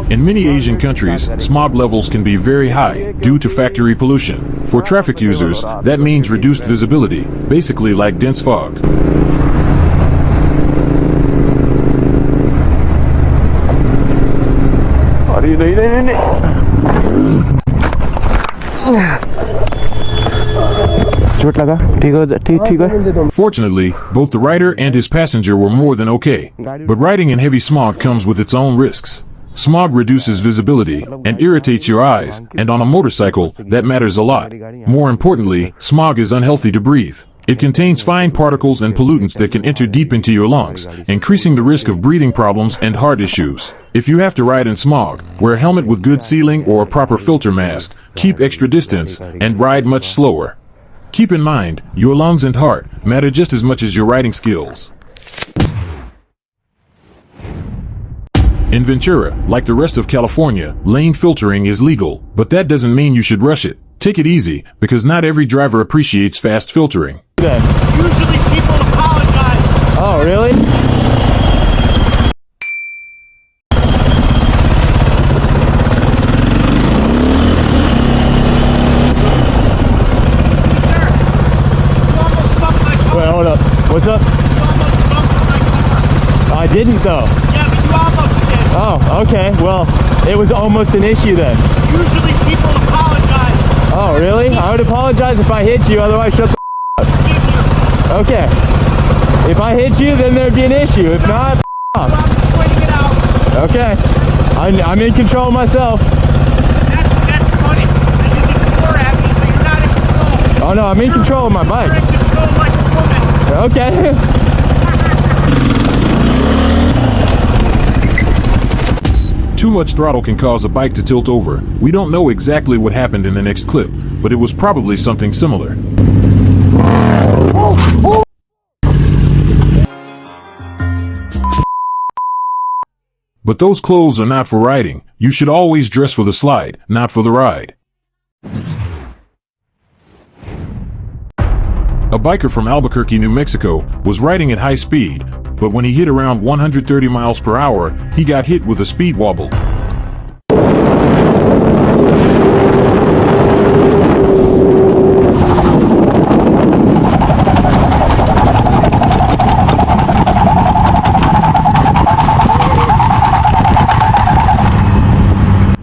In many Asian countries, smog levels can be very high due to factory pollution. For traffic users, that means reduced visibility, basically like dense fog. Fortunately, both the rider and his passenger were more than okay. But riding in heavy smog comes with its own risks. Smog reduces visibility and irritates your eyes, and on a motorcycle, that matters a lot. More importantly, smog is unhealthy to breathe. It contains fine particles and pollutants that can enter deep into your lungs, increasing the risk of breathing problems and heart issues. If you have to ride in smog, wear a helmet with good sealing or a proper filter mask, keep extra distance, and ride much slower. Keep in mind, your lungs and heart matter just as much as your riding skills. In Ventura, like the rest of California, lane filtering is legal, but that doesn't mean you should rush it. Take it easy, because not every driver appreciates fast filtering. Usually people apologize. Oh, really? Wait, hold up. What's up? You almost bumped my car. I didn't though. Yeah, but you almost did. Oh, okay. Well, it was almost an issue then. Usually people apologize. Oh, really? I would apologize if I hit you, otherwise shut the up. Okay. If I hit you, then there'd be an issue. If not, off. I'm pointing it out. Okay. I'm in control myself. That's funny. And you just swore at me, so you're not in control. Oh no, I'm in control of my bike. You're in control like a woman. Okay. Too much throttle can cause a bike to tilt over. We don't know exactly what happened in the next clip, but it was probably something similar. But those clothes are not for riding. You should always dress for the slide, not for the ride. A biker from Albuquerque, New Mexico, was riding at high speed, but when he hit around 130 miles per hour, he got hit with a speed wobble.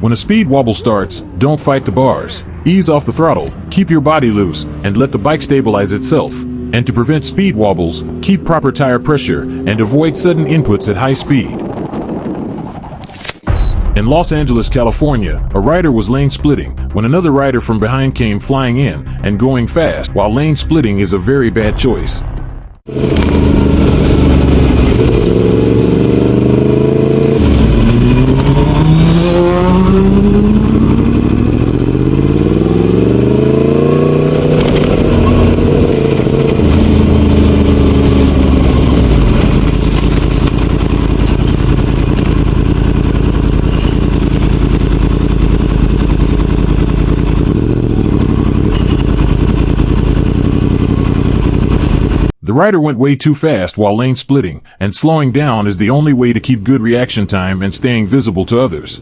When a speed wobble starts, don't fight the bars. Ease off the throttle, keep your body loose, and let the bike stabilize itself. And to prevent speed wobbles, keep proper tire pressure and avoid sudden inputs at high speed. In Los Angeles, California, a rider was lane splitting when another rider from behind came flying in and going fast, while lane splitting is a very bad choice. The rider went way too fast while lane splitting, and slowing down is the only way to keep good reaction time and staying visible to others.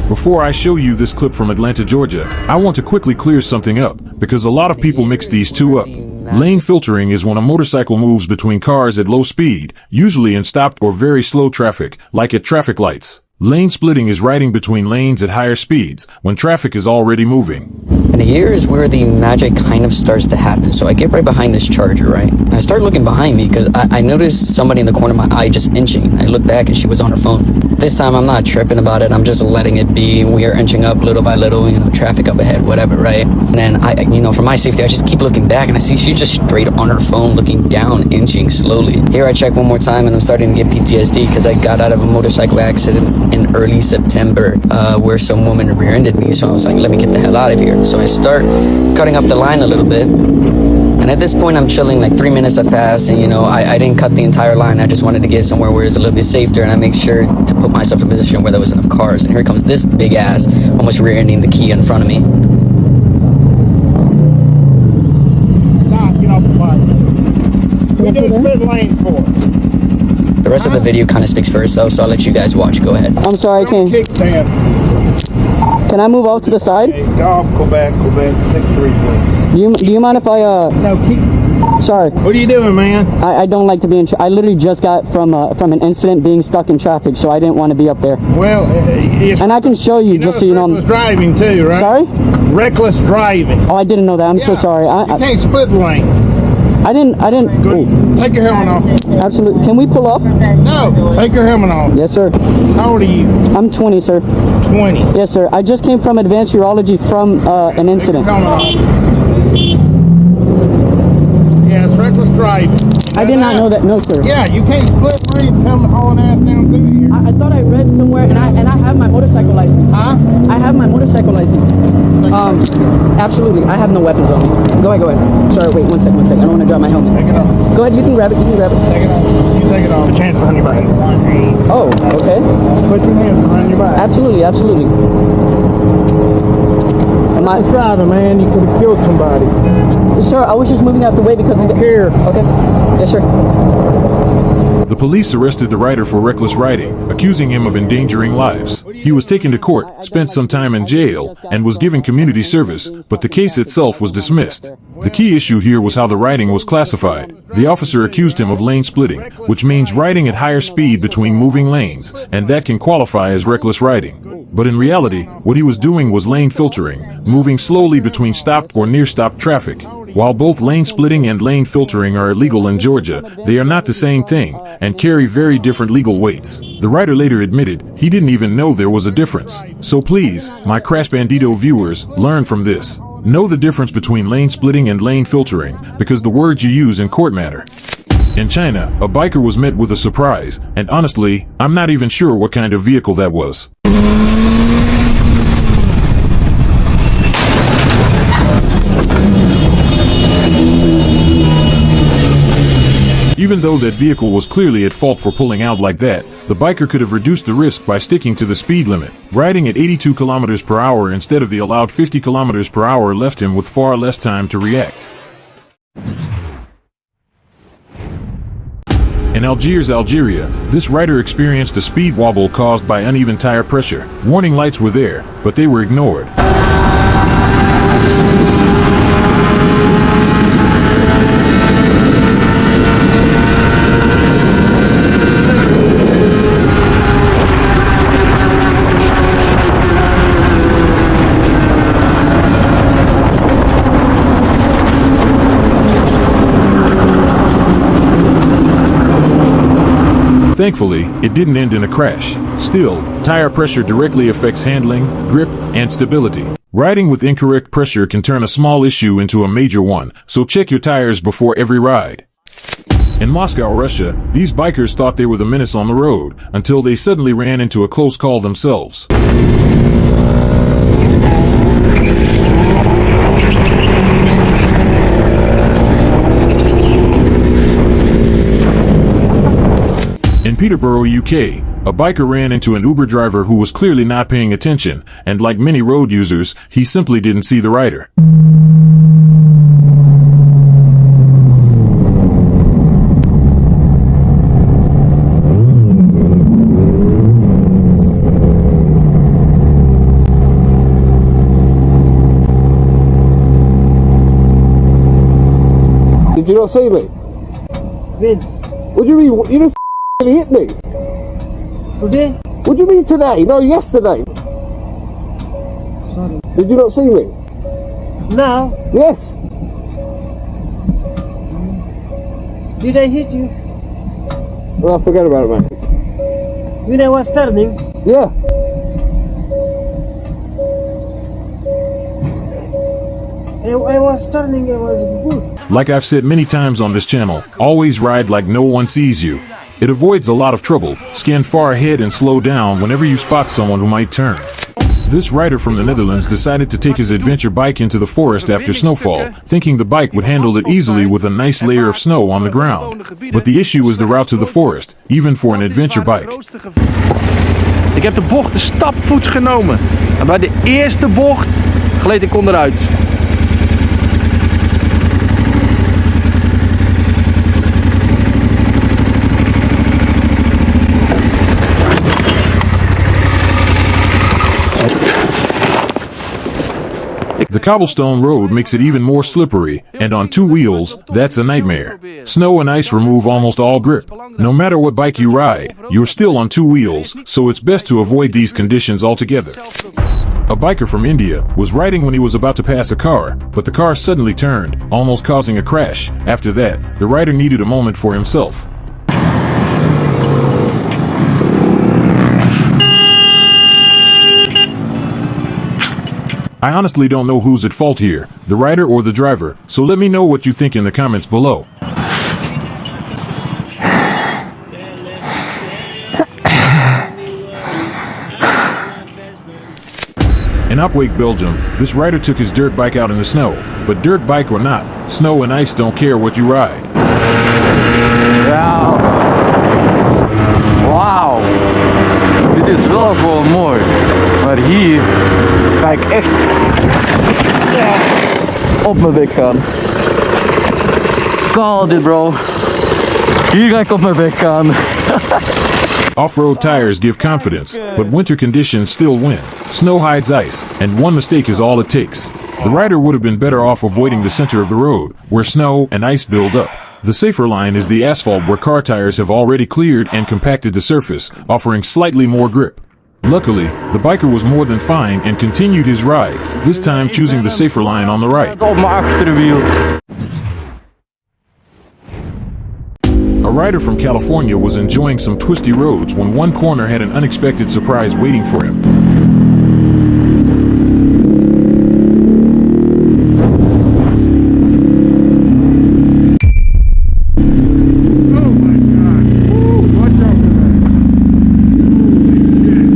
Before I show you this clip from Atlanta, Georgia, I want to quickly clear something up, because a lot of people mix these two up. Lane filtering is when a motorcycle moves between cars at low speed, usually in stopped or very slow traffic, like at traffic lights. Lane splitting is riding between lanes at higher speeds, when traffic is already moving. And here is where the magic kind of starts to happen. So I get right behind this charger, right? And I start looking behind me because I noticed somebody in the corner of my eye just inching. I look back and she was on her phone. This time I'm not tripping about it. I'm just letting it be. We are inching up little by little, traffic up ahead, whatever, right? And then for my safety, I just keep looking back and I see she's just straight on her phone looking down, inching slowly. Here I check one more time and I'm starting to get PTSD because I got out of a motorcycle accident in early September where some woman rear-ended me. So I was like, let me get the hell out of here. So I start cutting up the line a little bit. And at this point, I'm chilling, like 3 minutes have passed, and I didn't cut the entire line. I just wanted to get somewhere where it's a little bit safer, and I make sure to put myself in a position where there was enough cars. And here comes this big ass, almost rear-ending the Kia in front of me. Stop, get off the bike. We do split lanes for. The rest of the video kind of speaks for itself, so I'll let you guys watch. Go ahead. I'm sorry, I can't. Kickstand. Can I move off to the side? Golf, Quebec, 6-3, please. Do you mind if I No, keep. Sorry. What are you doing, man? I don't like to be in. I literally just got from an incident being stuck in traffic, so I didn't want to be up there. Well, and I can show you, just so you know. Reckless driving too, right? Sorry? Reckless driving. Oh, I didn't know that. I'm so sorry. You can't split lanes. I didn't. Good. Take your helmet off. Absolutely. Can we pull off? No. Take your helmet off. Yes, sir. How old are you? I'm 20, sir. 20. Yes, sir. I just came from advanced urology from an incident. Take your helmet off. Yeah, it's reckless driving. I did not know that. No, sir. Yeah, you can't split lanes coming hauling ass down through here. I thought I read somewhere, and I have my motorcycle license. Huh? I have my motorcycle license. Absolutely. I have no weapons on me. Go ahead. Sorry, wait, one second. I don't want to drop my helmet. Take it off. Go ahead, you can grab it. Take it off. You take it off. The chance behind your back. Oh, okay. Put your hands behind your back. Absolutely. Am I driving, man? You could have killed somebody. Sir, I was just moving out the way because of the... Here. Okay. Yes, sir. The police arrested the rider for reckless riding, accusing him of endangering lives. He was taken to court, spent some time in jail, and was given community service, but the case itself was dismissed. The key issue here was how the riding was classified. The officer accused him of lane splitting, which means riding at higher speed between moving lanes, and that can qualify as reckless riding. But in reality, what he was doing was lane filtering, moving slowly between stopped or near-stopped traffic. While both lane splitting and lane filtering are illegal in Georgia, they are not the same thing, and carry very different legal weights. The rider later admitted he didn't even know there was a difference. So please, my Crash Bandito viewers, learn from this. Know the difference between lane splitting and lane filtering, because the words you use in court matter. In China, a biker was met with a surprise, and honestly, I'm not even sure what kind of vehicle that was. Even though that vehicle was clearly at fault for pulling out like that, the biker could have reduced the risk by sticking to the speed limit. Riding at 82 kilometers per hour instead of the allowed 50 kilometers per hour left him with far less time to react. In Algiers, Algeria, this rider experienced a speed wobble caused by uneven tire pressure. Warning lights were there, but they were ignored. Thankfully, it didn't end in a crash. Still, tire pressure directly affects handling, grip, and stability. Riding with incorrect pressure can turn a small issue into a major one, so check your tires before every ride. In Moscow, Russia, these bikers thought they were the menace on the road, until they suddenly ran into a close call themselves. In Peterborough, UK, a biker ran into an Uber driver who was clearly not paying attention, and like many road users, he simply didn't see the rider. Did you not see me? When? What do you mean? You just hit me. Today? What do you mean today? No, yesterday. Sorry. Did you not see me? Now? Yes. Did I hit you? Well, forget about it, mate. When I was turning? Yeah. I was turning, I was good. Like I've said many times on this channel, always ride like no one sees you. It avoids a lot of trouble. Scan far ahead and slow down whenever you spot someone who might turn. This rider from the Netherlands decided to take his adventure bike into the forest after snowfall, thinking the bike would handle it easily with a nice layer of snow on the ground. But the issue was the route to the forest, even for an adventure bike. Ik heb de bocht de stapvoets genomen. En bij de eerste bocht gleed ik onderuit. The cobblestone road makes it even more slippery, and on two wheels, that's a nightmare. Snow and ice remove almost all grip. No matter what bike you ride, you're still on two wheels, so it's best to avoid these conditions altogether. A biker from India was riding when he was about to pass a car, but the car suddenly turned, almost causing a crash. After that, the rider needed a moment for himself. I honestly don't know who's at fault here, the rider or the driver, so let me know what you think in the comments below. In Opwake, Belgium, this rider took his dirt bike out in the snow. But dirt bike or not, snow and ice don't care what you ride. Ja. Wauw. Dit is wel gewoon mooi. Maar hier ga ik echt op mijn bek gaan. Call dit, bro. Hier ga ik op mijn bek gaan. Off-road tires give confidence, but winter conditions still win. Snow hides ice, and one mistake is all it takes. The rider would have been better off avoiding the center of the road, where snow and ice build up. The safer line is the asphalt, where car tires have already cleared and compacted the surface, offering slightly more grip. Luckily, the biker was more than fine and continued his ride, this time choosing the safer line on the right. Op mijn achterwiel. A rider from California was enjoying some twisty roads when one corner had an unexpected surprise waiting for him.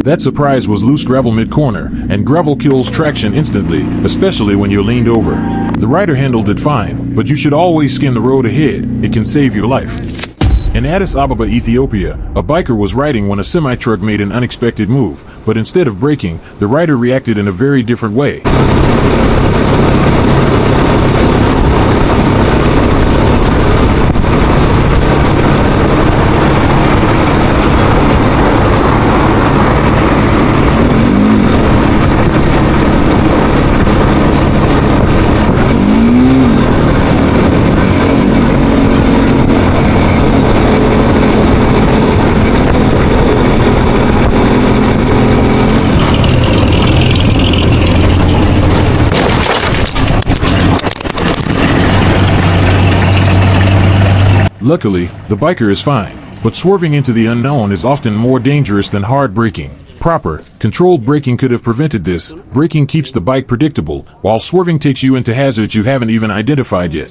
That surprise was loose gravel mid-corner, and gravel kills traction instantly, especially when you're leaned over. The rider handled it fine, but you should always skim the road ahead, it can save your life. In Addis Ababa, Ethiopia, a biker was riding when a semi-truck made an unexpected move, but instead of braking, the rider reacted in a very different way. Luckily, the biker is fine, but swerving into the unknown is often more dangerous than hard braking. Proper, controlled braking could have prevented this. Braking keeps the bike predictable, while swerving takes you into hazards you haven't even identified yet.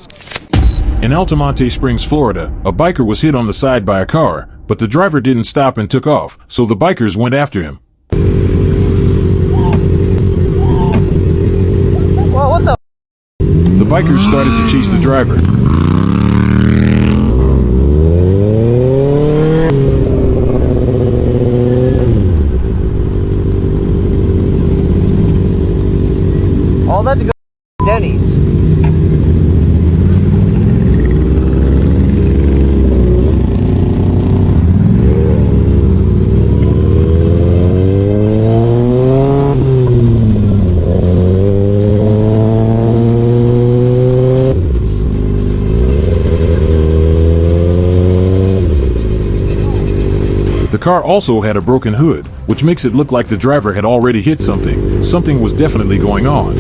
In Altamonte Springs, Florida, a biker was hit on the side by a car, but the driver didn't stop and took off, so the bikers went after him. What the? The bikers started to chase the driver. Oh, let's go Denny's. The car also had a broken hood, which makes it look like the driver had already hit something. Something was definitely going on.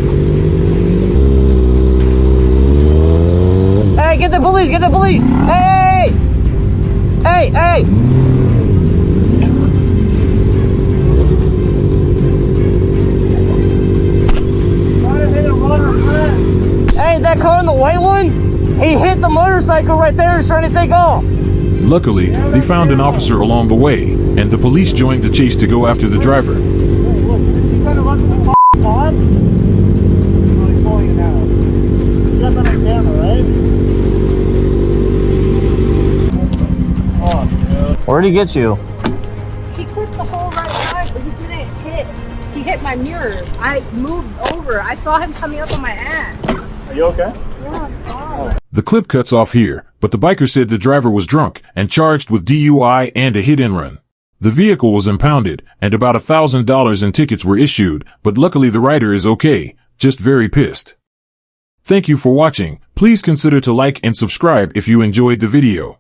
Hey, get the police! Get the police! Hey! Hey! Hey! Hey, that car in the white one? He hit the motorcycle right there and is trying to take off. Luckily, they found an officer along the way, and the police joined the chase to go after the driver. You trying to run from the pod? Oh, he's pulling it out. You got that on camera, right? Oh, dude. Where'd he get you? He clipped the whole right side, but he didn't hit. He hit my mirror. I moved over. I saw him coming up on my ass. Are you okay? Yeah, I'm fine. The clip cuts off here, but the biker said the driver was drunk and charged with DUI and a hit-and-run. The vehicle was impounded, and about $1,000 in tickets were issued, but luckily the rider is okay. just very pissed. Thank you for watching. Please consider to like and subscribe if you enjoyed the video.